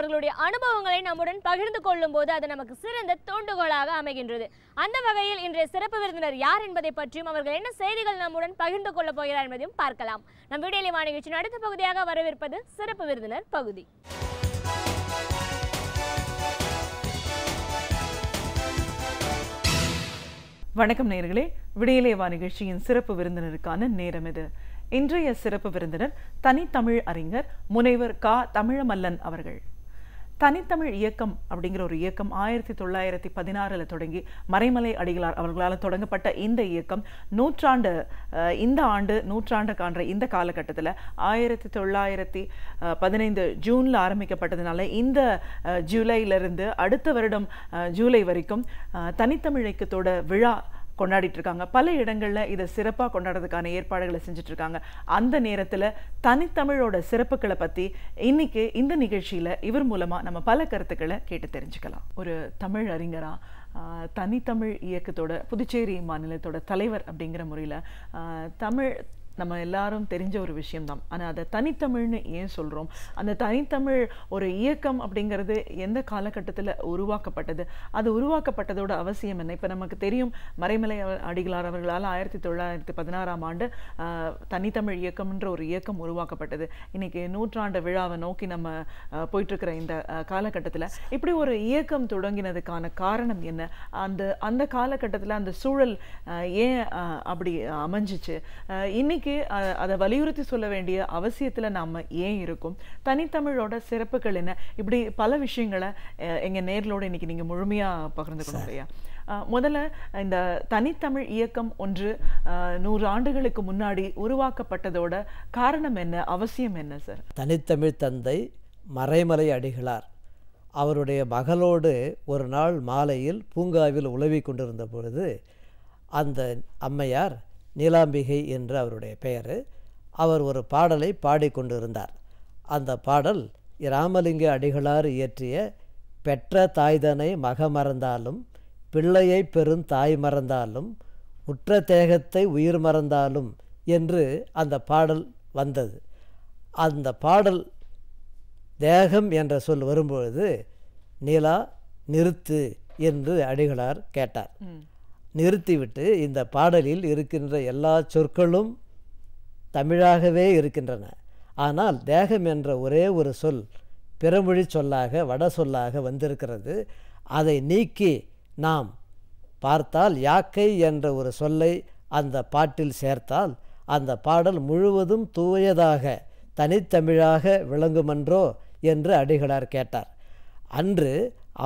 அவர்களுடைய அனுபவங்களை நம்முடன் பகிர்ந்து கொள்ளும் போது அது நமக்கு சிறந்த தூண்டுகோலாக அமைகின்றது. அந்த வகையில் இன்றைய சிறப்பு விருந்தினர் யார் என்பதை பற்றியும் அவர்கள் என்ன செய்திகள் நம்முடன் பகிர்ந்து கொள்ளப் போகிறார் என்பதையும் பார்க்கலாம். நம் வீடியோலி நிகழ்ச்சியின் அடுத்த பகுதியாக வரவிருப்பது சிறப்பு விருந்தினர் பகுதி. வணக்கம் நேயர்களே, விடியலேவா நிகழ்ச்சியின் சிறப்பு விருந்தினருக்கான நேரம் இது. இன்றைய சிறப்பு விருந்தினர் தனித்தமிழ் அறிஞர் முனைவர் க. தமிழமல்லன் அவர்கள். தனித்தமிழ் இயக்கம் அப்படிங்கிற ஒரு இயக்கம் 1916 தொடங்கி மறைமலை அடிகளார் அவர்களால் தொடங்கப்பட்ட இந்த இயக்கம் இந்த ஆண்டு நூற்றாண்டு காண்ற இந்த காலகட்டத்தில் 1915 ஜூனில் ஆரம்பிக்கப்பட்டதுனால இந்த ஜூலையிலிருந்து அடுத்த வருடம் ஜூலை வரைக்கும் தனித்தமிழ் இயக்கத்தோட விழா கொண்டாடிட்டு இருக்காங்க. பல இடங்களில் இதை சிறப்பாக கொண்டாடுறதுக்கான ஏற்பாடுகளை செஞ்சுட்டு இருக்காங்க. அந்த நேரத்தில் தனித்தமிழோட சிறப்புகளை பற்றி இன்னைக்கு இந்த நிகழ்ச்சியில் இவர் மூலமாக நம்ம பல கருத்துக்களை கேட்டு தெரிஞ்சுக்கலாம். ஒரு தமிழ் அறிஞரா தனித்தமிழ் இயக்கத்தோட புதுச்சேரி மாநிலத்தோட தலைவர் அப்படிங்கிற முறையில் தமிழ் நம்ம எல்லாரும் தெரிஞ்ச ஒரு விஷயம்தான். ஆனால் அதை தனித்தமிழ்னு ஏன் சொல்கிறோம்? அந்த தனித்தமிழ் ஒரு இயக்கம் அப்படிங்கிறது எந்த காலகட்டத்தில் உருவாக்கப்பட்டது? அது உருவாக்கப்பட்டதோட அவசியம் என்ன? இப்போ நமக்கு தெரியும், மறைமலை அடிகளார் அவர்களால் 1916 ஆண்டு தனித்தமிழ் இயக்கம்ன்ற ஒரு இயக்கம் உருவாக்கப்பட்டது. இன்னைக்கு நூற்றாண்டு விழாவை நோக்கி நம்ம போயிட்டுருக்கிற இந்த காலகட்டத்தில் இப்படி ஒரு இயக்கம் தொடங்கினதுக்கான காரணம் என்ன? அந்த காலகட்டத்தில் அந்த சூழல் ஏன் அப்படி அமைஞ்சிச்சு? இன்னைக்கு அதை வலியுறுத்தி சொல்ல வேண்டிய அவசியத்துல நாம ஏன் இருக்கும்? தனித்தமிழோட சிறப்புகள் என்ன? இப்படி பல விஷயங்களை எங்க நேர்களோட இன்னைக்கு நீங்க முழுமையா பகிர்ந்துக்கணும் இல்லையா? முதல்ல இந்த தனித்தமிழ் இயக்கம் ஒன்று 100 ஆண்டுகளுக்கு முன்னாடி உருவாக்கப்பட்டதோட காரணம் என்ன, அவசியம் என்ன சார்? தனித்தமிழ் தந்தை மறைமலை அடிகளார் அவருடைய மகளோடு ஒரு நாள் மாலையில் பூங்காவில் உலவி கொண்டிருந்த பொழுது அந்த அம்மையார் நீலாம்பிகை என்று அவருடைய பெயர், அவர் ஒரு பாடலை பாடிக்கொண்டிருந்தார். அந்த பாடல் இராமலிங்க அடிகளார் இயற்றிய பெற்ற தாய்தனை மக மறந்தாலும் பிள்ளையை பெரும் தாய் மறந்தாலும் உற்ற தேகத்தை உயிர் மறந்தாலும் என்று அந்த பாடல் வந்தது. அந்த பாடல் தேகம் என்ற சொல் வரும்பொழுது நீலா நிறுத்து என்று அடிகளார் கேட்டார். நிறுத்திவிட்டு இந்த பாடலில் இருக்கின்ற எல்லா சொற்களும் தமிழாகவே இருக்கின்றன. ஆனால் தேகம் என்ற ஒரே ஒரு சொல் பிறமொழி சொல்லாக வட சொல்லாக வந்திருக்கிறது. அதை நீக்கி நாம் பார்த்தால் யாக்கை என்ற ஒரு சொல்லை அந்த பாட்டில் சேர்த்தால் அந்த பாடல் முழுவதும் தூயதாக தனித்தமிழாக விளங்குமன்றோ என்று அடிகளார் கேட்டார்.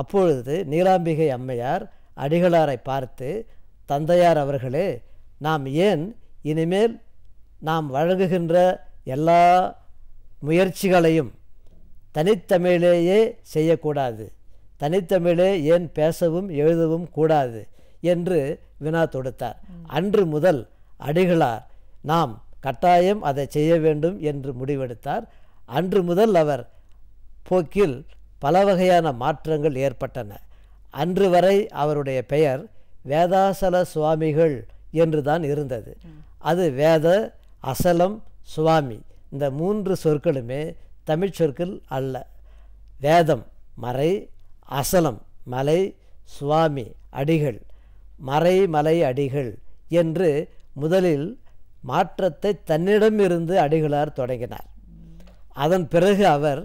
அப்பொழுது நீலாம்பிகை அம்மையார் அடிகளாரை பார்த்து, தந்தையார் அவர்களே, நாம் ஏன் இனிமேல் நாம் வழங்குகின்ற எல்லா முயற்சிகளையும் தனித்தமிழேயே செய்யக்கூடாது, தனித்தமிழே ஏன் பேசவும் எழுதவும் கூடாது என்று வினா தொடுத்தார். அன்று முதல் அடிகளார் நாம் கட்டாயம் அதை செய்ய வேண்டும் என்று முடிவெடுத்தார். அன்று முதல் அவர் போக்கில் பல வகையான மாற்றங்கள் ஏற்பட்டன. அன்று வரை அவருடைய பெயர் வேதாசல சுவாமிகள் என்று தான் இருந்தது. அது வேத, அசலம், சுவாமி இந்த 3 சொற்களுமே தமிழ் சொற்கள் அல்ல. வேதம் மறை, அசலம் மலை, சுவாமி அடிகள், மறை மலை அடிகள் என்று முதலில் மாற்றத்தை தன்னிடமிருந்து அடிகளார் தொடங்கினார். அதன் பிறகு அவர்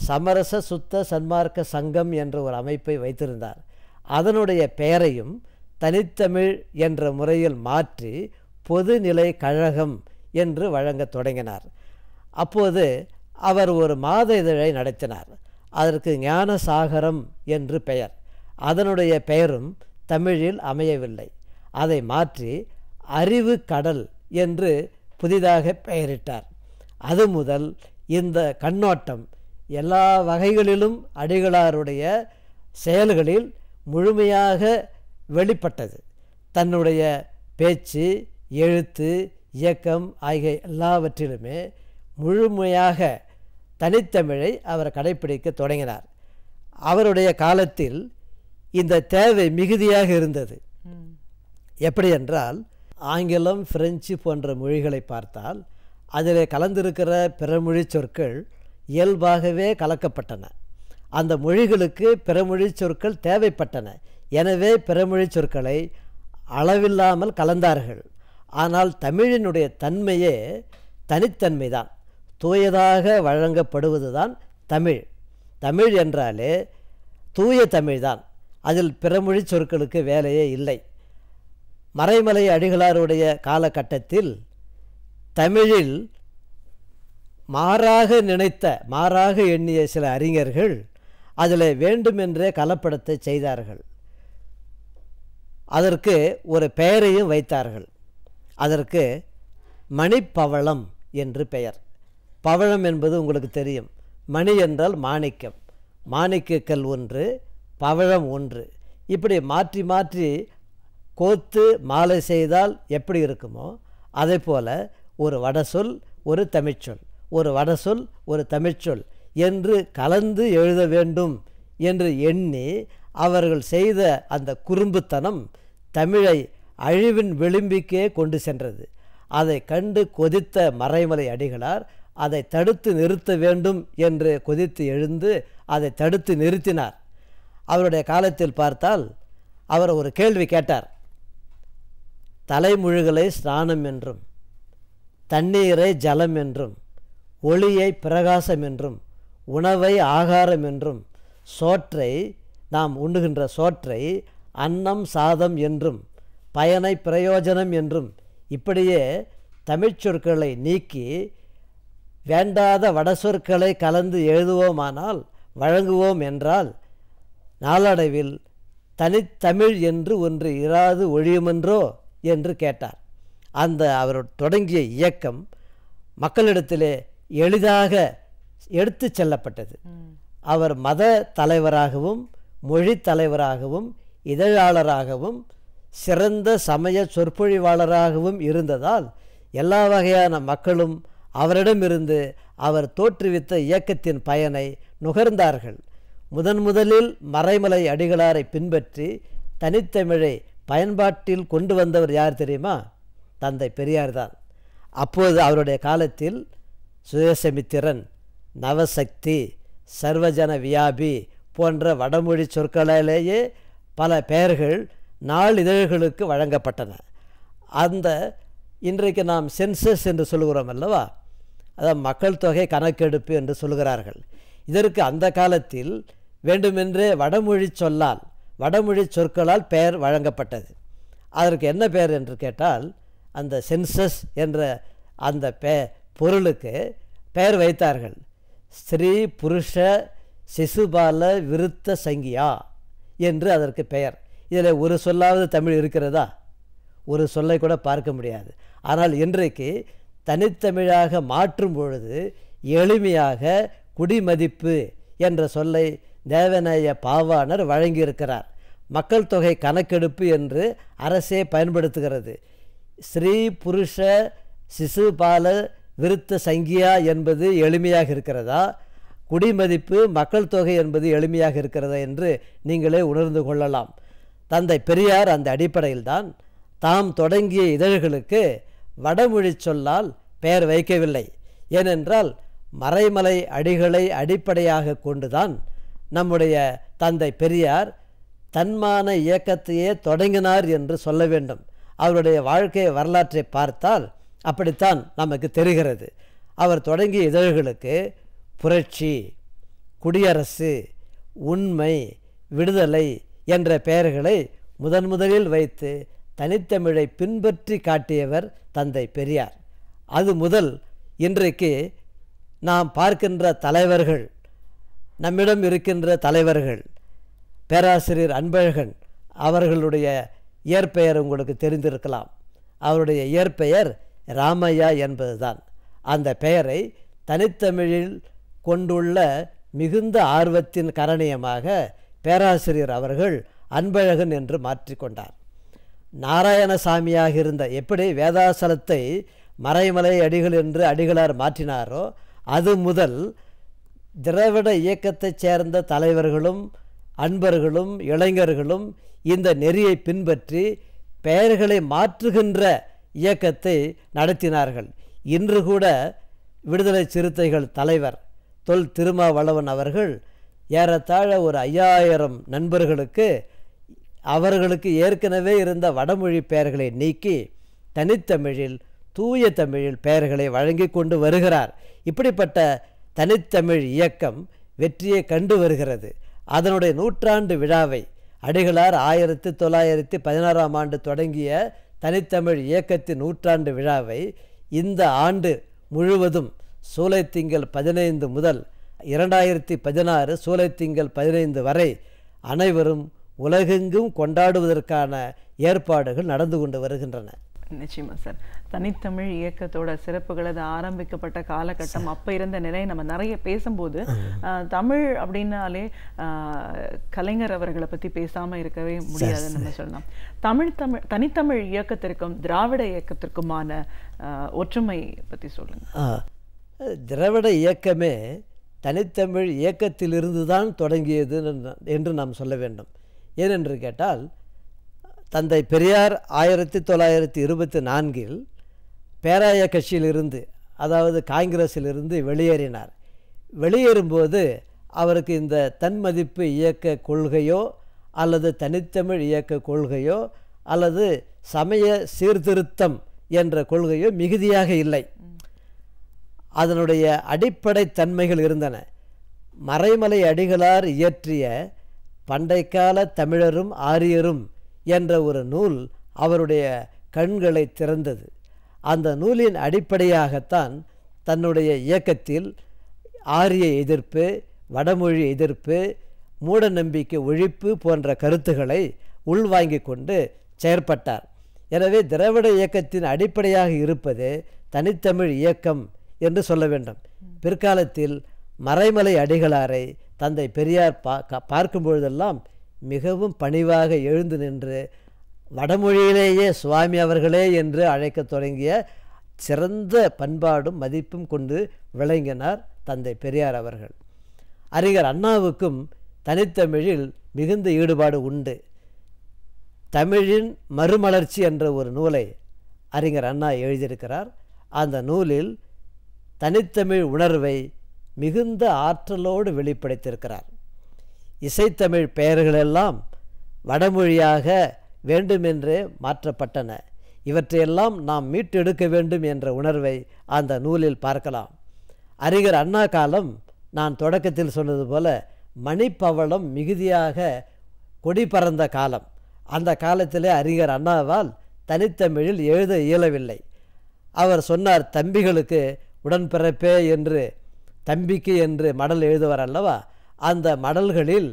சமரச சுத்த சன்மார்க்க சங்கம் என்ற ஒரு அமைப்பை வைத்திருந்தார். அதனுடைய பெயரையும் தனித்தமிழ் என்ற முறையில் மாற்றி பொதுநிலை கழகம் என்று வழங்கத் தொடங்கினார். அப்போது அவர் ஒரு மாத இதழை நடத்தினார். அதற்கு ஞானசாகரம் என்று பெயர். அதனுடைய பெயரும் தமிழில் அமையவில்லை. அதை மாற்றி அறிவு கடல் என்று புதிதாக பெயரிட்டார். அது முதல் இந்த கண்ணோட்டம் எல்லா வகைகளிலும் அடிகளாருடைய செயல்களில் முழுமையாக வெளிப்பட்டது. தன்னுடைய பேச்சு, எழுத்து, இயக்கம் ஆகிய எல்லாவற்றிலுமே முழுமையாக தனித்தமிழை அவர் கடைப்பிடிக்க தொடங்கினார். அவருடைய காலத்தில் இந்த தேவை மிகுதியாக இருந்தது. எப்படி என்றால், ஆங்கிலம், பிரெஞ்சு போன்ற மொழிகளை பார்த்தால் அதில் கலந்திருக்கிற பிறமொழி சொற்கள் இயல்பாகவே கலக்கப்பட்டன. அந்த மொழிகளுக்கு பிறமொழி சொற்கள் தேவைப்பட்டன. எனவே பிறமொழி சொற்களை அளவில்லாமல் கலந்தார்கள். ஆனால் தமிழினுடைய தன்மையே தனித்தன்மை தான், தூயதாக வழங்கப்படுவது தான் தமிழ். தமிழ் என்றாலே தூய தமிழ் தான், அதில் பிறமொழி சொற்களுக்கு வேலையே இல்லை. மறைமலை அடிகளாருடைய காலகட்டத்தில் தமிழில் மாறாக எண்ணிய சில அறிஞர்கள் அதில் வேண்டுமென்றே கலப்படத்தை செய்தார்கள். அதற்கு ஒரு பெயரையும் வைத்தார்கள். அதற்கு மணிப்பவளம் என்று பெயர். பவளம் என்பது உங்களுக்கு தெரியும், மணி என்றால் மாணிக்கம், மாணிக்கக்கல் ஒன்று, பவழம் ஒன்று. இப்படி மாற்றி மாற்றி கோத்து மாலை செய்தால் எப்படி இருக்குமோ அதே போல ஒரு வடசொல் ஒரு தமிழ்ச்சொல், ஒரு வடசொல் ஒரு தமிழ்ச்சொல் என்று கலந்து எழுத வேண்டும் என்று எண்ணி அவர்கள் செய்த அந்த குறும்புத்தனம் தமிழை அழிவின் விளிம்பிற்கே கொண்டு சென்றது. அதை கண்டு கொதித்த மறைமலை அடிகளார் அதை தடுத்து நிறுத்த வேண்டும் என்று கொதித்து எழுந்து அதை தடுத்து நிறுத்தினார். அவருடைய காலத்தில் பார்த்தால் அவர் ஒரு கேள்வி கேட்டார். தலைமுழுகலை ஸ்நானம் என்றும், தண்ணீரை ஜலம் என்றும், ஒளியை பிரகாசம் என்றும், உணவை ஆகாரம் என்றும், சோற்றை நாம் உண்ணுகின்ற சோற்றை அன்னம் சாதம் என்றும், பயனை பிரயோஜனம் என்றும், இப்படியே தமிழ்ச்சொற்களை நீக்கி வேண்டாத வடசொற்களை கலந்து எழுதுவோமானால் வழங்குவோம் என்றால் நாளடைவில் தனித்தமிழ் என்று ஒன்று இராது ஒழியுமென்றோ என்று கேட்டார். அந்த அவர் தொடங்கிய இயக்கம் மக்களிடத்திலே எளிதாக எடுத்து செல்லப்பட்டது. அவர் மத தலைவராகவும் மொழி தலைவராகவும் இதழாளராகவும் சிறந்த சமய சொற்பொழிவாளராகவும் இருந்ததால் எல்லா வகையான மக்களும் அவரிடமிருந்து அவர் தோற்றுவித்த இயக்கத்தின் பயனை நுகர்ந்தார்கள். முதலில் மறைமலை அடிகளாரை பின்பற்றி தனித்தமிழை பயன்பாட்டில் கொண்டு வந்தவர் யார் தெரியுமா? தந்தை பெரியார் தான். அப்போது அவருடைய காலத்தில் சுயசமித்திரன், நவசக்தி, சர்வஜன வியாபி போன்ற வடமொழி சொற்களிலேயே பல பெயர்கள் நாளிதழ்களுக்கு வழங்கப்பட்டன. அந்த இன்றைக்கு நாம் சென்சஸ் என்று சொல்கிறோம் அல்லவா, அதாவது மக்கள் தொகை கணக்கெடுப்பு என்று சொல்கிறார்கள். இதற்கு அந்த காலத்தில் வேண்டுமென்றே வடமொழி சொற்களால் பெயர் வழங்கப்பட்டது. அதற்கு என்ன பெயர் என்று கேட்டால் அந்த சென்சஸ் என்ற அந்த பொருளுக்கு பெயர் வைத்தார்கள். ஸ்ரீ புருஷ சிசுபால விருத்த சங்கியா என்று அதற்கு பெயர். இதில் ஒரு சொல்லாவது தமிழ் இருக்கிறதா? ஒரு சொல்லை கூட பார்க்க முடியாது. ஆனால் இன்றைக்கு தனித்தமிழாக மாற்றும் பொழுது எளிமையாக குடிமதிப்பு என்ற சொல்லை தேவநேய பாவாணர் வழங்கியிருக்கிறார். மக்கள் தொகை கணக்கெடுப்பு என்று அரசே பயன்படுத்துகிறது. ஸ்ரீ புருஷ சிசுபால விருத்த சங்கியா என்பது எளிமையாக இருக்கிறதா, குடிமதிப்பு மக்கள் தொகை என்பது எளிமையாக இருக்கிறதா என்று நீங்களே உணர்ந்து கொள்ளலாம். தந்தை பெரியார் அந்த அடிப்படையில்தான் தாம் தொடங்கிய இதழ்களுக்கு வடமொழி சொல்லால் பெயர் வைக்கவில்லை. ஏனென்றால் மறைமலை அடிகளை அடிப்படையாக கொண்டுதான் நம்முடைய தந்தை பெரியார் தன்மான இயக்கத்தையே தொடங்கினார் என்று சொல்ல வேண்டும். அவருடைய வாழ்க்கை வரலாற்றை பார்த்தால் அப்படித்தான் நமக்கு தெரிகிறது. அவர் தொடங்கிய இதழ்களுக்கு புரட்சி, குடியரசு, உண்மை, விடுதலை என்ற பெயர்களை முதலில் வைத்து தனித்தமிழை பின்பற்றி காட்டியவர் தந்தை பெரியார். அது முதல் இன்றைக்கு நாம் பார்க்கின்ற தலைவர்கள், நம்மிடம் இருக்கின்ற தலைவர்கள், பேராசிரியர் அன்பழகன் அவர்களுடைய இயற்பெயர் உங்களுக்கு தெரிந்திருக்கலாம். அவருடைய இயற்பெயர் ராமையா என்பதுதான். அந்த பெயரை தனித்தமிழில் கொண்டுள்ள மிகுந்த ஆர்வத்தின் காரணமாக பேராசிரியர் அவர்கள் அன்பழகன் என்று மாற்றிக்கொண்டார். நாராயணசாமியாக இருந்த எப்படி வேதாசலத்தை மறைமலை அடிகள் என்று அடிகளார் மாற்றினாரோ அது முதல் திராவிட இயக்கத்தைச் சேர்ந்த தலைவர்களும் அன்பர்களும் இளைஞர்களும் இந்த நெறியை பின்பற்றி பெயர்களை மாற்றுகின்ற இயக்கத்தை நடத்தினார்கள். இன்று கூட விடுதலை சிறுத்தைகள் தலைவர் தொல் திருமாவளவன் அவர்கள் ஏறத்தாழ ஒரு 5000 நண்பர்களுக்கு அவர்களுக்கு ஏற்கனவே இருந்த வடமொழி பெயர்களை நீக்கி தனித்தமிழில் தூய தமிழில் பெயர்களை வழங்கி கொண்டு வருகிறார். இப்படிப்பட்ட தனித்தமிழ் இயக்கம் வெற்றியை கண்டு வருகிறது. அதனுடைய 100ஆண்டு விழாவை அடிகளார் 1916ஆம் ஆண்டு தொடங்கிய தனித்தமிழ் இயக்கத்தின் 100ஆண்டு விழாவை இந்த ஆண்டு முழுவதும் சூலைத்திங்கள் 15 முதல் 2016 சூலைத்திங்கள் 15 வரை அனைவரும் உலகெங்கும் கொண்டாடுவதற்கான ஏற்பாடுகள் நடந்து கொண்டு வருகின்றன. நிச்சயமா சார். தனித்தமிழ் இயக்கத்தோட சிறப்புகள் அது ஆரம்பிக்கப்பட்ட காலகட்டம், அப்போ இருந்த நிலை நம்ம நிறைய பேசும்போது தமிழ் அப்படின்னாலே கலைஞர் அவர்களை பற்றி பேசாமல் இருக்கவே முடியாதுன்னு நம்ம சொல்லலாம். தனித்தமிழ் இயக்கத்திற்கும் திராவிட இயக்கத்திற்குமான ஒற்றுமை பற்றி சொல்லுங்க. திராவிட இயக்கமே தனித்தமிழ் இயக்கத்திலிருந்து தான் தொடங்கியது என்று நாம் சொல்ல வேண்டும். ஏனென்று கேட்டால் தந்தை பெரியார் 1924 பேராய கட்சியிலிருந்து, அதாவது காங்கிரஸிலிருந்து வெளியேறினார். வெளியேறும்போது அவருக்கு இந்த தன்மதிப்பு இயக்க கொள்கையோ அல்லது தனித்தமிழ் இயக்க கொள்கையோ அல்லது சமய சீர்திருத்தம் என்ற கொள்கையோ மிகுதியாக இல்லை. அதனுடைய அடிப்படை தன்மைகள் இருந்தன. மறைமலை அடிகளார் இயற்றிய பண்டைக்கால தமிழரும் ஆரியரும் என்ற ஒரு நூல் அவருடைய கண்களை திறந்தது. அந்த நூலின் அடிப்படையாகத்தான் தன்னுடைய இயக்கத்தில் ஆரிய எதிர்ப்பு, வடமொழி எதிர்ப்பு, மூட நம்பிக்கை ஒழிப்பு போன்ற கருத்துக்களை உள்வாங்கிக் கொண்டு செயற்பட்டார். எனவே திராவிட இயக்கத்தின் அடிப்படையாக இருப்பது தனித்தமிழ் இயக்கம் என்று சொல்ல வேண்டும். பிற்காலத்தில் மறைமலை அடிகளாரை தந்தை பெரியார் பார்க்கும் பொழுதெல்லாம் மிகவும் பணிவாக எழுந்து நின்று வடமொழியிலேயே சுவாமி அவர்களே என்று அழைக்க தொடங்கிய சிறந்த பண்பாடும் மதிப்பும் கொண்டு விளங்கினார் தந்தை பெரியார் அவர்கள். அறிஞர் அண்ணாவுக்கும் தனித்தமிழில் மிகுந்த ஈடுபாடு உண்டு. தமிழின் மறுமலர்ச்சி என்ற ஒரு நூலை அறிஞர் அண்ணா எழுதியிருக்கிறார். அந்த நூலில் தனித்தமிழ் உணர்வை மிகுந்த ஆற்றலோடு வெளிப்படுத்தியிருக்கிறார். இசைத்தமிழ் பெயர்களெல்லாம் வடமொழியாக வேண்டுமென்றே மாற்றப்பட்டன. இவற்றையெல்லாம் நாம் மீட்டெடுக்க வேண்டும் என்ற உணர்வை அந்த நூலில் பார்க்கலாம். அறிஞர் அண்ணா காலம் நான் தொடக்கத்தில் சொன்னது போல மணிப்பவளம் மிகுதியாக கொடி பறந்த காலம். அந்த காலத்திலே அறிஞர் அண்ணாவால் தனித்தமிழில் எழுத இயலவில்லை. அவர் சொன்னார், தம்பிகளுக்கு உடன்பிறப்பே என்று தம்பிக்கு என்று மடல் எழுதுவார் அல்லவா, அந்த மடல்களில்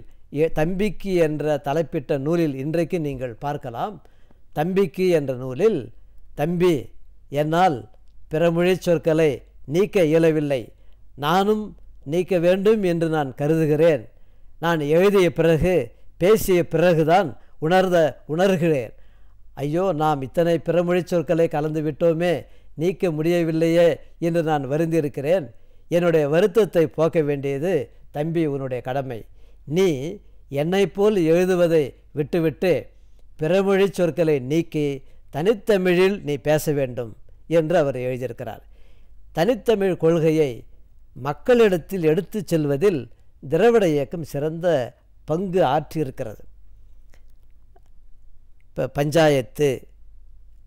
தம்பிக்கு என்ற தலைப்பிட்ட நூலில் இன்றைக்கு நீங்கள் பார்க்கலாம். தம்பிக்கு என்ற நூலில், தம்பி, என்னால் பிறமொழி சொற்களை நீக்க இயலவில்லை, நானும் நீக்க வேண்டும் என்று நான் கருதுகிறேன். நான் எழுதிய பிறகு பேசிய பிறகுதான் உணர்கிறேன். ஐயோ, நாம் இத்தனை பிறமொழி சொற்களை கலந்து விட்டோமே, நீக்க முடியவில்லையே என்று நான் வருந்திருக்கிறேன். என்னுடைய வருத்தத்தை போக்க வேண்டியது தம்பி உன்னுடைய கடமை. நீ என்னை போல் எழுதுவதை விட்டுவிட்டு பிறமொழி சொற்களை நீக்கி தனித்தமிழில் நீ பேச வேண்டும் என்று அவர் எழுதியிருக்கிறார். தனித்தமிழ் கொள்கையை மக்களிடத்தில் எடுத்து செல்வதில் திராவிட இயக்கம் சிறந்த பங்கு ஆற்றியிருக்கிறது. இப்போ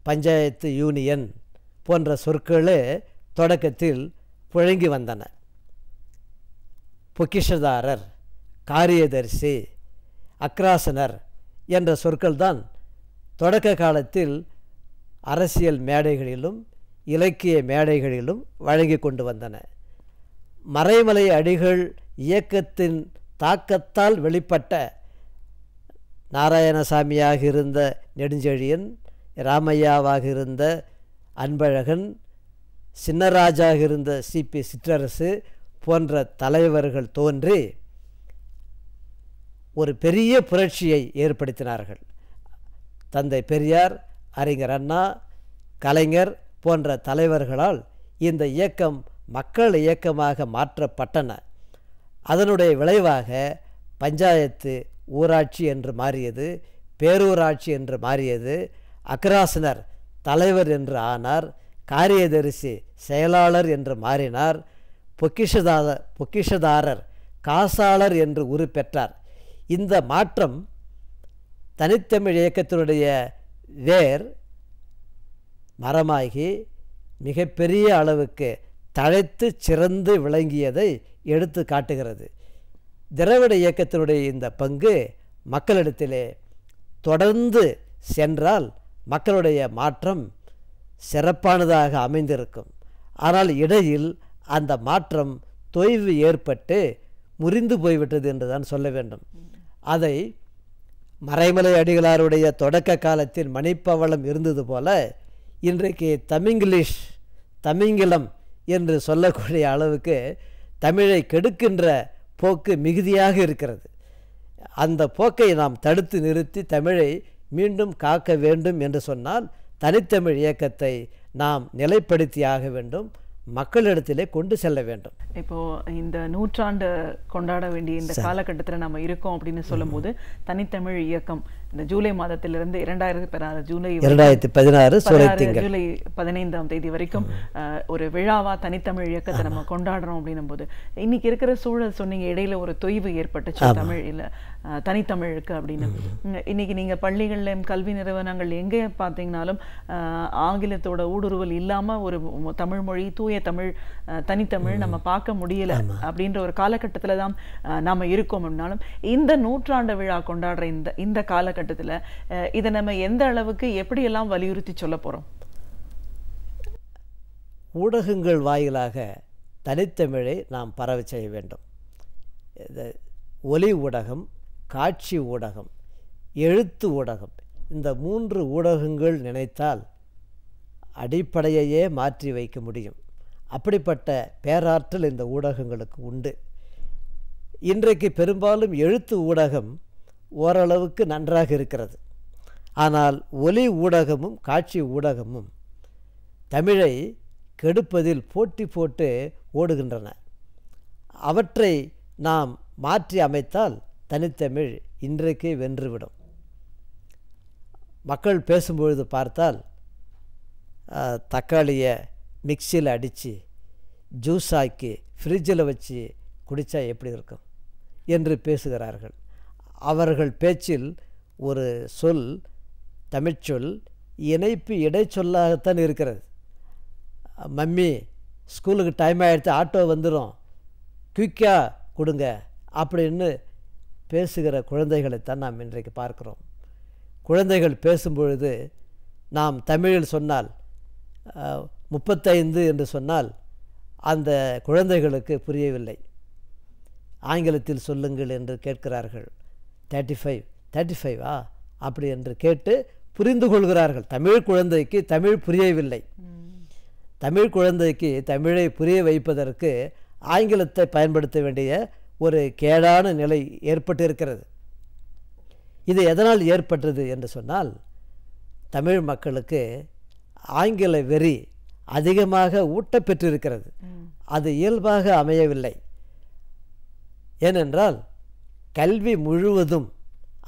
பஞ்சாயத்து யூனியன் போன்ற சொற்களே தொடக்கத்தில் புழங்கி வந்தன. பொக்கிஷதாரர், காரியதர்சி, அக்ராசனர் என்ற சொற்கள் தான் தொடக்க காலத்தில் அரசியல் மேடைகளிலும் இலக்கிய மேடைகளிலும் வழங்கி கொண்டு வந்தன. மறைமலை அடிகள் இயக்கத்தின் தாக்கத்தால் வெளிப்பட்ட நாராயணசாமியாக இருந்த நெடுஞ்செழியன், ராமையாவாக இருந்த அன்பழகன், சின்னராஜாக இருந்த சிபி சிற்றரசு போன்ற தலைவர்கள் தோன்றி ஒரு பெரிய புரட்சியை ஏற்படுத்தினார்கள். தந்தை பெரியார், அறிஞர் அண்ணா, கலைஞர் போன்ற தலைவர்களால் இந்த இயக்கம் மக்கள் இயக்கமாக மாற்றப்பட்டன. அதனுடைய விளைவாக பஞ்சாயத்து ஊராட்சி என்று மாறியது, பேரூராட்சி என்று மாறியது, அக்ராசனர் தலைவர் என்று ஆனார், காரியதரிசி செயலாளர் என்று மாறினார், பொக்கிஷதாரர் காசாளர் என்று உரு பெற்றார். இந்த மாற்றம் தனித்தமிழ் இயக்கத்தினுடைய வேர் மரமாகி மிகப்பெரிய அளவுக்கு தழைத்து சிறந்து விளங்கியதை எடுத்து காட்டுகிறது. திராவிட இயக்கத்தினுடைய இந்த பங்கு மக்களிடத்திலே தொடர்ந்து சென்றால் மக்களுடைய மாற்றம் சிறப்பானதாக அமைந்திருக்கும். ஆனால் இடையில் அந்த மாற்றம் தொய்வு ஏற்பட்டு முறிந்து போய்விட்டது என்று தான் சொல்ல வேண்டும். அதை மறைமலை அடிகளாருடைய தொடக்க காலத்தில் மணிப்பவளம் இருந்தது போல இன்றைக்கு தமிங்கிலம் என்று சொல்லக்கூடிய அளவுக்கு தமிழை கெடுக்கின்ற போக்கு மிகுதியாக இருக்கிறது. அந்த போக்கை நாம் தடுத்து நிறுத்தி தமிழை மீண்டும் காக்க வேண்டும் என்று சொன்னால் தனித்தமிழ் இயக்கத்தை நாம் நிலைப்படுத்தியாக வேண்டும், மக்களிடத்திலே கொண்டு செல்ல வேண்டும். இப்போ இந்த நூற்றாண்டு கொண்டாட வேண்டிய இந்த காலகட்டத்தில் நம்ம இருக்கோம் அப்படின்னு சொல்லும்போது தனித்தமிழ் இயக்கம் இந்த ஜூலை மாதத்திலிருந்து 2016 ஜூலை 2016 ஜூலை 15ஆம் தேதி வரைக்கும் ஒரு விழாவா தனித்தமிழ் இயக்கத்தை நம்ம கொண்டாடுறோம் அப்படின்னும் போது இன்னைக்கு இருக்கிற சூழல் சொன்னீங்க, இடையில ஒரு தொய்வு ஏற்பட்டுச்சு தமிழ் இல்ல தனித்தமிழுக்கு அப்படின்னு. இன்னைக்கு நீங்க பள்ளிகள்ல கல்வி நிறுவனங்கள் எங்கே பார்த்தீங்கன்னாலும் ஆங்கிலத்தோட ஊடுருவல் இல்லாம ஒரு தமிழ் மொழி தூய தமிழ் தனித்தமிழ் நம்ம பார்க்க முடியல அப்படின்ற ஒரு காலகட்டத்துல தான் நாம இருக்கோம். அப்படின்னாலும் இந்த நூற்றாண்டு விழா கொண்டாடுற இந்த காலகட்டத்துல இதை நம்ம எந்த அளவுக்கு எப்படி எல்லாம் வலியுறுத்தி சொல்ல போறோம்? ஊடகங்கள் வாயிலாக தனித்தமிழை நாம் பரவ செய்ய வேண்டும். ஒலி ஊடகம், காட்சி ஊடகம், எழுத்து ஊடகம், இந்த 3 ஊடகங்கள் நினைத்தால் அடிப்படையையே மாற்றி வைக்க முடியும். அப்படிப்பட்ட பேராற்றல் இந்த ஊடகங்களுக்கு உண்டு. இன்றைக்கு பெரும்பாலும் எழுத்து ஊடகம் ஓரளவுக்கு நன்றாக இருக்கிறது. ஆனால் ஒலி ஊடகமும் காட்சி ஊடகமும் தமிழை கெடுப்பதில் போட்டி போட்டு ஓடுகின்றன. அவற்றை நாம் மாற்றி அமைத்தால் தனித்தமிழ் இன்றைக்கே வென்றுவிடும். மக்கள் பேசும்பொழுது பார்த்தால் தக்காளியை மிக்சியில் அடித்து ஜூஸ் ஆக்கி ஃப்ரிட்ஜில் வச்சு குடித்தா எப்படி இருக்கும் என்று பேசுகிறார்கள். அவர்கள் பேச்சில் ஒரு சொல், தமிழ்ச்சொல் இணைப்பு இடைச்சொல்லாகத்தான் இருக்கிறது. மம்மி ஸ்கூலுக்கு டைம் ஆகிடுச்சு, ஆட்டோ வந்துடும், குயிக்காக கொடுங்க அப்படின்னு பேசுகிற குழந்தைகளைத்தான் நாம் இன்றைக்கு பார்க்கிறோம். குழந்தைகள் பேசும்பொழுது நாம் தமிழில் சொன்னால் 35 என்று சொன்னால் அந்த குழந்தைகளுக்கு புரியவில்லை. ஆங்கிலத்தில் சொல்லுங்கள் என்று கேட்கிறார்கள். 35 அப்படி என்று கேட்டு புரிந்து கொள்கிறார்கள். தமிழ் குழந்தைக்கு தமிழ் புரியவில்லை. தமிழ் குழந்தைக்கு தமிழை புரிய வைப்பதற்கு ஆங்கிலத்தை பயன்படுத்த வேண்டிய ஒரு கேடான நிலை ஏற்பட்டிருக்கிறது. இது எதனால் ஏற்பட்டது என்று சொன்னால் தமிழ் மக்களுக்கு ஆங்கில வெறி அதிகமாக ஊட்டப்பெற்றிருக்கிறது. அது இயல்பாக அமையவில்லை. ஏனென்றால் கல்வி முழுவதும்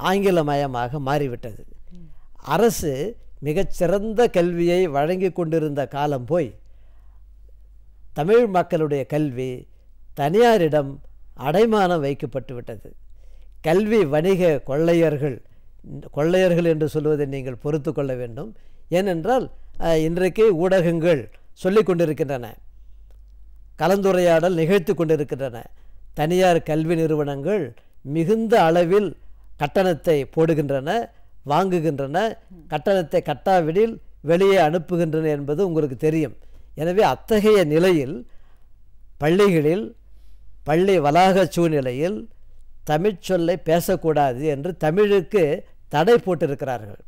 ஆங்கிலமயமாக மாறிவிட்டது. அரசு மிகச்சிறந்த கல்வியை வழங்கி கொண்டிருந்த காலம் போய் தமிழ் மக்களுடைய கல்வி தனியாரிடம் அடைமானம் வைக்கப்பட்டு விட்டது. கல்வி வணிக கொள்ளையர்கள் என்று சொல்வதை நீங்கள் பொறுத்து கொள்ள வேண்டும். ஏனென்றால் இன்றைக்கு ஊடகங்கள் சொல்லிக் கொண்டிருக்கின்றன, கலந்துரையாடல் நிகழ்த்தி கொண்டிருக்கின்றன. தனியார் கல்வி நிறுவனங்கள் மிகுந்த அளவில் கட்டணத்தை போடுகின்றன, வாங்குகின்றன, கட்டணத்தை கட்டாவிடில் வெளியே அனுப்புகின்றன என்பது உங்களுக்கு தெரியும். எனவே அத்தகைய நிலையில் பள்ளிகளில் பள்ளி வளாக சூழ்நிலையில் தமிழ்ச்சொல்லை பேசக்கூடாது என்று தமிழுக்கு தடை போட்டிருக்கிறார்கள்.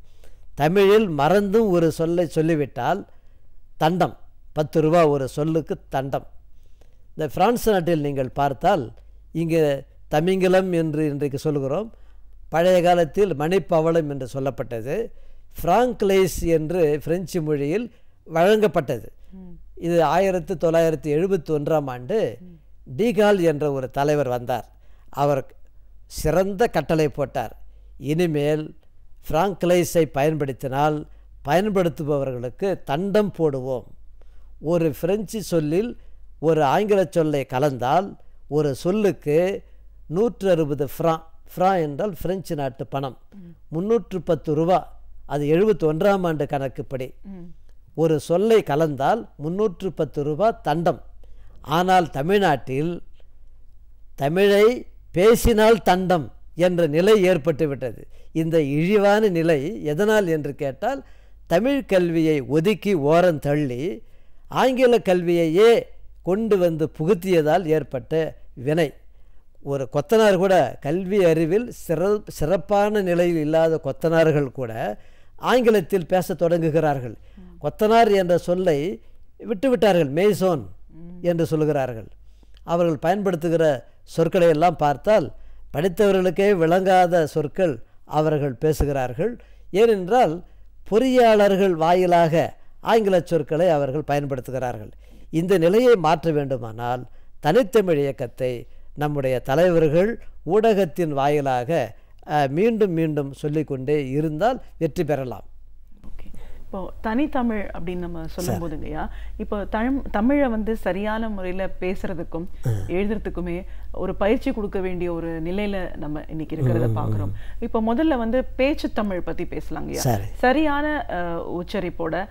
தமிழில் மறந்தும் ஒரு சொல்லை சொல்லிவிட்டால் தண்டம், 10 ரூபா ஒரு சொல்லுக்கு தண்டம். இந்த பிரான்ஸ் நாட்டில் நீங்கள் பார்த்தால் இங்கே தமிங்கிலம் என்று இன்றைக்கு சொல்கிறோம். பழைய காலத்தில் மணிப்பவளம் என்று சொல்லப்பட்டது. ஃப்ராங்க்லைஸ் என்று பிரெஞ்சு மொழியில் வழங்கப்பட்டது. இது 1971ஆம் ஆண்டு டீகால் என்ற ஒரு தலைவர் வந்தார். அவர் சிறந்த கட்டளை போட்டார். இனிமேல் ஃப்ராங்க்லைஸை பயன்படுத்தினால் பயன்படுத்துபவர்களுக்கு தண்டம் போடுவோம். ஒரு பிரெஞ்சு சொல்லில் ஒரு ஆங்கில சொல்லை கலந்தால் ஒரு சொல்லுக்கு 160 ஃப்ரா என்றால் பிரெஞ்சு நாட்டு பணம், 310 ரூபா. அது 71ஆம் ஆண்டு கணக்குப்படி ஒரு சொல்லை கலந்தால் 310 ரூபா தண்டம். ஆனால் தமிழ்நாட்டில் தமிழை பேசினால் தண்டம் என்ற நிலை ஏற்பட்டு விட்டது. இந்த இழிவான நிலை எதனால் என்று கேட்டால், தமிழ் கல்வியை ஒதுக்கி ஓரம் தள்ளி ஆங்கில கல்வியையே கொண்டு வந்து புகுத்தியதால் ஏற்பட்ட வினை. ஒரு கொத்தனார் கூட, கல்வி அறிவில் சிறப்பான நிலையில் இல்லாத கொத்தனார்கள் கூட ஆங்கிலத்தில் பேச தொடங்குகிறார்கள். கொத்தனார் என்ற சொல்லை விட்டுவிட்டார்கள், மேய்சோன் என்று சொல்கிறார்கள். அவர்கள் பயன்படுத்துகிற சொற்களை எல்லாம் பார்த்தால் படித்தவர்களுக்கே விளங்காத சொற்கள் அவர்கள் பேசுகிறார்கள். ஏனென்றால் பொறியாளர்கள் வாயிலாக ஆங்கில சொற்களை அவர்கள் பயன்படுத்துகிறார்கள். இந்த நிலையை மாற்ற வேண்டுமானால் தனித்தமிழ் இயக்கத்தை நம்முடைய தலைவர்கள் ஊடகத்தின் வாயிலாக மீண்டும் மீண்டும் சொல்லிக்கொண்டே இருந்தால் வெற்றி பெறலாம். இப்போ தனித்தமிழ் அப்படின்னு நம்ம சொல்லும் போதுங்கய்யா, இப்போ தமிழை வந்து சரியான முறையில் பேசுறதுக்கும் எழுதுறதுக்குமே ஒரு பயிற்சி கொடுக்க வேண்டிய ஒரு நிலையில நம்ம இன்னைக்கு இருக்கிறத பார்க்குறோம். இப்போ முதல்ல வந்து பேச்சு தமிழ் பத்தி பேசலாங்கய்யா. சரியான உச்சரிப்போட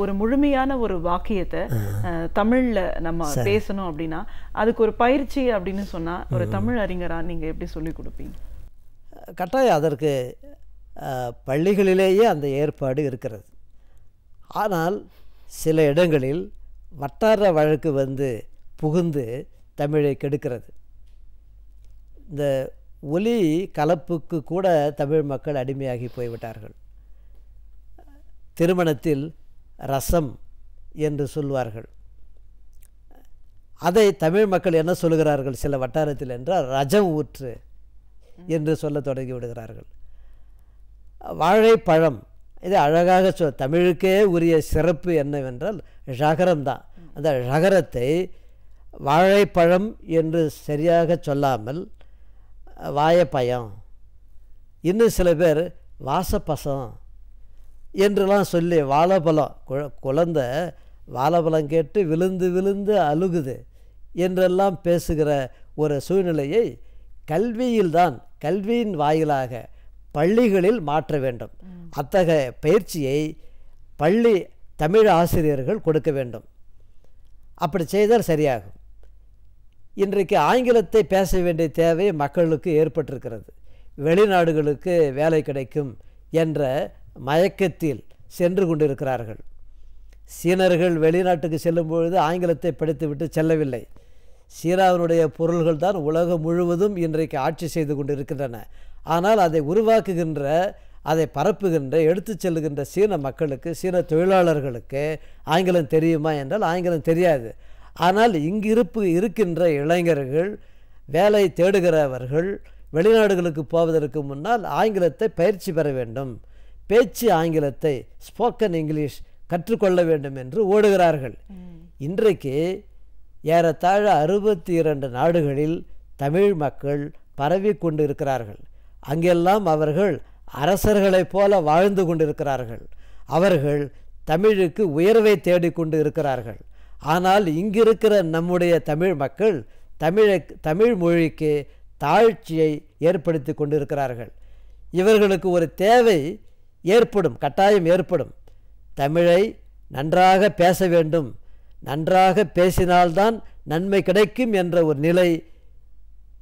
ஒரு முழுமையான ஒரு வாக்கியத்தை தமிழ்ல நம்ம பேசணும் அப்படின்னா அதுக்கு ஒரு பயிற்சி அப்படின்னு சொன்னா ஒரு தமிழ் அறிஞரா நீங்க எப்படி சொல்லி கொடுப்பீங்க? கட்டாயம் அதற்கு பள்ளிகளிலேயே அந்த ஏற்பாடு இருக்கிறது. ஆனால் சில இடங்களில் வட்டார வழக்கு வந்து புகுந்து தமிழை கெடுக்கிறது. இந்த ஒலி கலப்புக்கு கூட தமிழ் மக்கள் அடிமையாகி போய்விட்டார்கள். திருமணத்தில் ரசம் என்று சொல்வார்கள். அதை தமிழ் மக்கள் என்ன சொல்கிறார்கள் சில வட்டாரத்தில் என்றால் ரஜம் ஊற்று என்று சொல்ல தொடங்கி விடுகிறார்கள். வாழைப்பழம், இது அழகாக தமிழுக்கே உரிய சிறப்பு என்னவென்றால் ழகரம்தான். அந்த ழகரத்தை வாழைப்பழம் என்று சரியாக சொல்லாமல் வாழைப்பழம், இன்னும் சில பேர் வாசப்பசம் என்றெல்லாம் சொல்லி வாழைப்பழம், குழந்தை வாழைப்பழம் கேட்டு விழுந்து விழுந்து அழுகுது என்றெல்லாம் பேசுகிற ஒரு சூழ்நிலையை கல்வியில்தான், கல்வியின் வாயிலாக பள்ளிகளில் மாற்ற வேண்டும். அத்தகைய பயிற்சியை பள்ளி தமிழ் ஆசிரியர்கள் கொடுக்க வேண்டும். அப்படி செய்தால் சரியாகும். இன்றைக்கு ஆங்கிலத்தை பேச வேண்டிய தேவை மக்களுக்கு ஏற்பட்டிருக்கிறது. வெளிநாடுகளுக்கு வேலை கிடைக்கும் என்ற மயக்கத்தில் சென்று கொண்டிருக்கிறார்கள். சீனர்கள் வெளிநாட்டுக்கு செல்லும் பொழுது ஆங்கிலத்தை படித்துவிட்டு செல்லவில்லை. சீனாவினுடைய பொருள்கள் தான் உலகம் முழுவதும் இன்றைக்கு ஆட்சி செய்து கொண்டிருக்கின்றன. ஆனால் அதை உருவாக்குகின்ற, அதை பரப்புகின்ற, எடுத்து செல்லுகின்ற சீன மக்களுக்கு, சீன தொழிலாளர்களுக்கு ஆங்கிலம் தெரியுமா என்றால் ஆங்கிலம் தெரியாது. ஆனால் இங்கு இருக்கின்ற இளைஞர்கள், வேலை தேடுகிறவர்கள் வெளிநாடுகளுக்கு போவதற்கு முன்னால் ஆங்கிலத்தை பயிற்சி பெற வேண்டும், பேச்சு ஆங்கிலத்தை, ஸ்போக்கன் இங்கிலீஷ் கற்றுக்கொள்ள வேண்டும் என்று ஓடுகிறார்கள். இன்றைக்கு ஏறத்தாழ 62 நாடுகளில் தமிழ் மக்கள் பரவி கொண்டு இருக்கிறார்கள். அங்கெல்லாம் அவர்கள் அரசர்களைப் போல வாழ்ந்து கொண்டிருக்கிறார்கள். அவர்கள் தமிழுக்கு உயர்வை தேடிக்கொண்டு இருக்கிறார்கள். ஆனால் இங்கிருக்கிற நம்முடைய தமிழ் மக்கள் தமிழ் மொழிக்கு தாழ்ச்சியை ஏற்படுத்தி கொண்டிருக்கிறார்கள். இவர்களுக்கு ஒரு தேவை ஏற்படும், கட்டாயம் ஏற்படும். தமிழை நன்றாக பேச வேண்டும், நன்றாக பேசினால்தான் நன்மை கிடைக்கும் என்ற ஒரு நிலை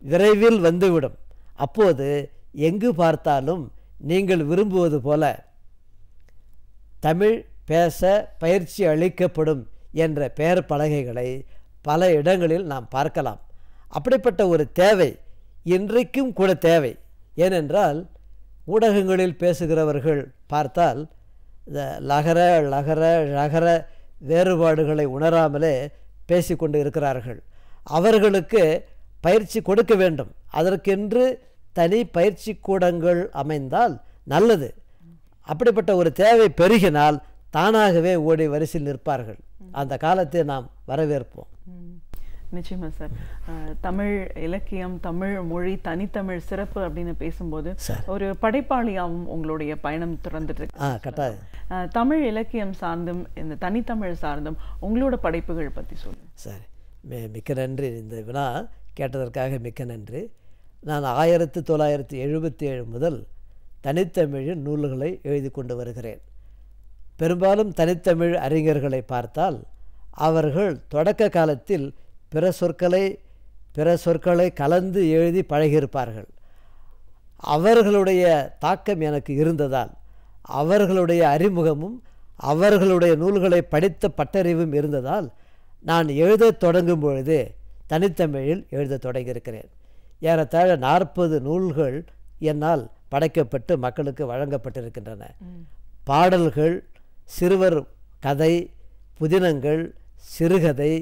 விரைவில் வந்துவிடும். அப்போது எங்கு பார்த்தாலும் நீங்கள் விரும்புவது போல தமிழ் பேச பயிற்சி அளிக்கப்படும் என்ற பெயர் பலகைகளை பல இடங்களில் நாம் பார்க்கலாம். அப்படிப்பட்ட ஒரு தேவை இன்றைக்கும் கூட தேவை. ஏனென்றால் ஊடகங்களில் பேசுகிறவர்கள் பார்த்தால் இந்த லகர லகர ழகர வேறுபாடுகளை உணராமலே பேசிக்கொண்டு இருக்கிறார்கள். அவர்களுக்கு பயிற்சி கொடுக்க வேண்டும். அதற்கென்று தனி பயிற்சி கூடங்கள் அமைந்தால் நல்லது. அப்படிப்பட்ட ஒரு தேவை பெருகினால் தானாகவே ஓடி வரிசையில் நிற்பார்கள். அந்த காலத்தை நாம் வரவேற்போம். நிச்சயமா சார். தமிழ் இலக்கியம், தமிழ் மொழி, தனித்தமிழ் சிறப்பு அப்படின்னு பேசும்போது ஒரு படைப்பாளியாகவும் உங்களுடைய பயணம் திறந்துட்டு கட்டாயம். தமிழ் இலக்கியம் சார்ந்தும் இந்த தனித்தமிழ் சார்ந்தும் உங்களோட படைப்புகள் பற்றி சொல்லுங்கள். சரி, மிக்க நன்றி. இந்த வினா கேட்டதற்காக மிக்க நன்றி. நான் 1977 முதல் தனித்தமிழின் நூல்களை எழுதி கொண்டு வருகிறேன். பெரும்பாலும் தனித்தமிழ் அறிஞர்களை பார்த்தால் அவர்கள் தொடக்க காலத்தில் பிற சொற்களை கலந்து எழுதி பழகியிருப்பார்கள். அவர்களுடைய தாக்கம் எனக்கு இருந்ததால், அவர்களுடைய அறிமுகமும் அவர்களுடைய நூல்களை படித்த பட்டறிவும் இருந்ததால் நான் எழுதத் தொடங்கும் பொழுது தனித்தமிழில் எழுத தொடங்கியிருக்கிறேன். ஏறத்தாழ 40 நூல்கள் என்னால் படைக்கப்பட்டு மக்களுக்கு வழங்கப்பட்டிருக்கின்றன. பாடல்கள், சிறுவர் கதை, புதினங்கள், சிறுகதை,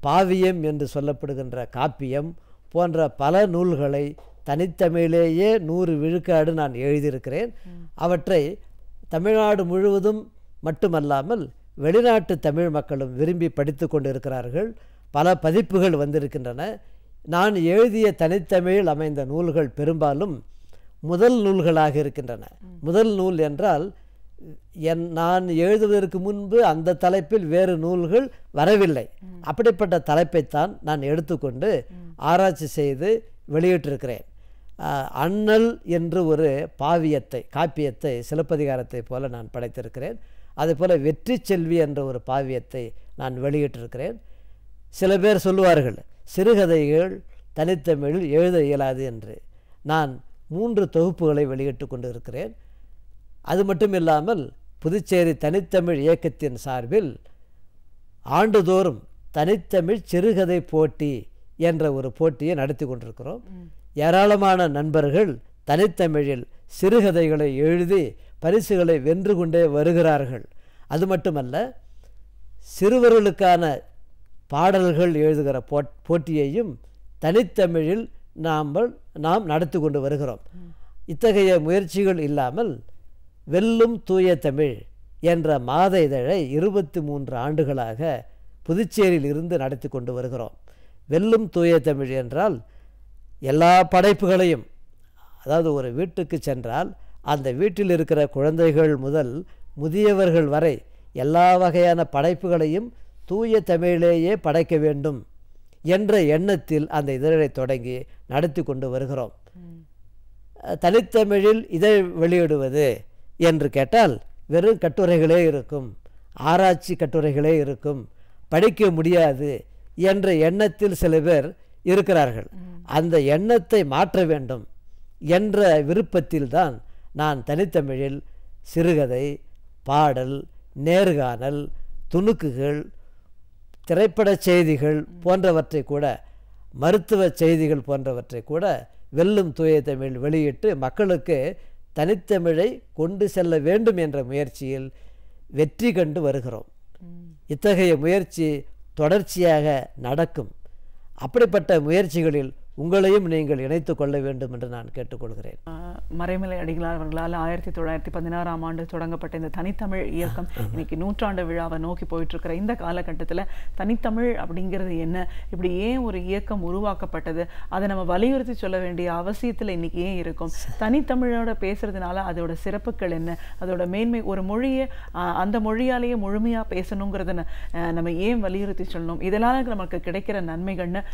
பாவியம் என்று சொல்லப்படுகின்ற காப்பியம் போன்ற பல நூல்களை தனித்தமிழிலேயே 100 விழுக்காடு நான் எழுதியிருக்கிறேன். அவற்றை தமிழ்நாடு முழுவதும் மட்டுமல்லாமல் வெளிநாட்டு தமிழ் மக்களும் விரும்பி படித்து கொண்டு இருக்கிறார்கள். பல பதிப்புகள் வந்திருக்கின்றன. நான் எழுதிய தனித்தமிழில் அமைந்த நூல்கள் பெரும்பாலும் முதல் நூல்களாக இருக்கின்றன. முதல் நூல் என்றால் நான் எழுதுவதற்கு முன்பு அந்த தலைப்பில் வேறு நூல்கள் வரவில்லை. அப்படிப்பட்ட தலைப்பைத்தான் நான் எடுத்துக்கொண்டு ஆராய்ச்சி செய்து வெளியிட்டிருக்கிறேன். அண்ணல் என்று ஒரு காப்பியத்தை சிலப்பதிகாரத்தை போல நான் படைத்திருக்கிறேன். அதேபோல் வெற்றி செல்வி என்ற ஒரு பாவியத்தை நான் வெளியிட்டிருக்கிறேன். சில பேர் சொல்லுவார்கள் சிறுகதைகள் தனித்தமிழில் எழுத இயலாது என்று. நான் 3 தொகுப்புகளை வெளியிட்டு கொண்டு இருக்கிறேன். அது மட்டும் இல்லாமல் புதுச்சேரி தனித்தமிழ் இயக்கத்தின் சார்பில் ஆண்டுதோறும் தனித்தமிழ் சிறுகதை போட்டி என்ற ஒரு போட்டியை நடத்தி கொண்டிருக்கிறோம். ஏராளமான நண்பர்கள் தனித்தமிழில் சிறுகதைகளை எழுதி பரிசுகளை வென்று கொண்டே வருகிறார்கள். அது மட்டுமல்ல, சிறுவர்களுக்கான பாடல்கள் எழுதுகிற போட்டியையும் தனித்தமிழில் நாம் நடத்தி கொண்டு வருகிறோம். இத்தகைய முயற்சிகள் இல்லாமல் வெல்லும் தூய தமிழ் என்ற மாத இதழை 23 ஆண்டுகளாக புதுச்சேரியில் இருந்து நடத்தி கொண்டு வருகிறோம். வெல்லும் தூய தமிழ் என்றால் எல்லா படைப்புகளையும், அதாவது ஒரு வீட்டுக்கு சென்றால் அந்த வீட்டில் இருக்கிற குழந்தைகள் முதல் முதியவர்கள் வரை எல்லா வகையான படைப்புகளையும் தூய தமிழிலேயே படைக்க வேண்டும் என்ற எண்ணத்தில் அந்த இதழை தொடங்கி நடத்தி கொண்டு வருகிறோம். தனித்தமிழில் இதழ் வெளியிடுவது என்று கேட்டால் வெறும் கட்டுரைகளே இருக்கும், ஆராய்ச்சி கட்டுரைகளே இருக்கும், படிக்க முடியாது என்ற எண்ணத்தில் சில பேர் இருக்கிறார்கள். அந்த எண்ணத்தை மாற்ற வேண்டும் என்ற விருப்பத்தில்தான் நான் தனித்தமிழில் சிறுகதை, பாடல், நேர்காணல், துணுக்குகள், திரைப்பட செய்திகள் போன்றவற்றை கூட, மருத்துவ செய்திகள் போன்றவற்றை கூட வெல்லும் தூய தமிழ் வெளியிட்டு மக்களுக்கு தனித்தமிழை கொண்டு செல்ல வேண்டும் என்ற முயற்சியில் வெற்றி கண்டு வருகிறோம். இத்தகைய முயற்சி தொடர்ச்சியாக நடக்கும். அப்படிப்பட்ட முயற்சிகளில் உங்களையும் நீங்கள் இணைத்து கொள்ள வேண்டும் என்று நான் கேட்டுக்கொள்கிறேன். மறைமலை அடிகளார் அவர்களால் 1916ஆம் ஆண்டு தொடங்கப்பட்ட இந்த தனித்தமிழ் இயக்கம் இன்னைக்கு 100ஆண்டு விழாவை நோக்கி போயிட்டு இருக்கிற இந்த காலகட்டத்தில் தனித்தமிழ் அப்படிங்கிறது என்ன, இப்படி ஏன் ஒரு இயக்கம் உருவாக்கப்பட்டது, அதை நம்ம வலியுறுத்தி சொல்ல வேண்டிய அவசியத்தில் இன்னைக்கு ஏன் இருக்கும், தனித்தமிழோட பேசுறதுனால அதோட சிறப்புகள் என்ன, அதோட மேன்மை, ஒரு மொழியை அந்த மொழியாலேயே முழுமையாக பேசணுங்கிறத நம்ம ஏன் வலியுறுத்தி சொல்லணும், இதனால நமக்கு கிடைக்கிற நன்மைகள்னு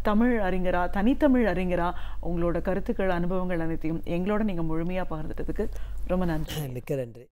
தமிழ் அறிஞரா, தனித்தமிழ் அறிஞரா உங்களோட கருத்துக்கள், அனுபவங்கள் அனைத்தையும் எங்களோட நீங்க முழுமையா பகிர்ந்துட்டதுக்கு ரொம்ப நன்றி. மிக்க நன்றி.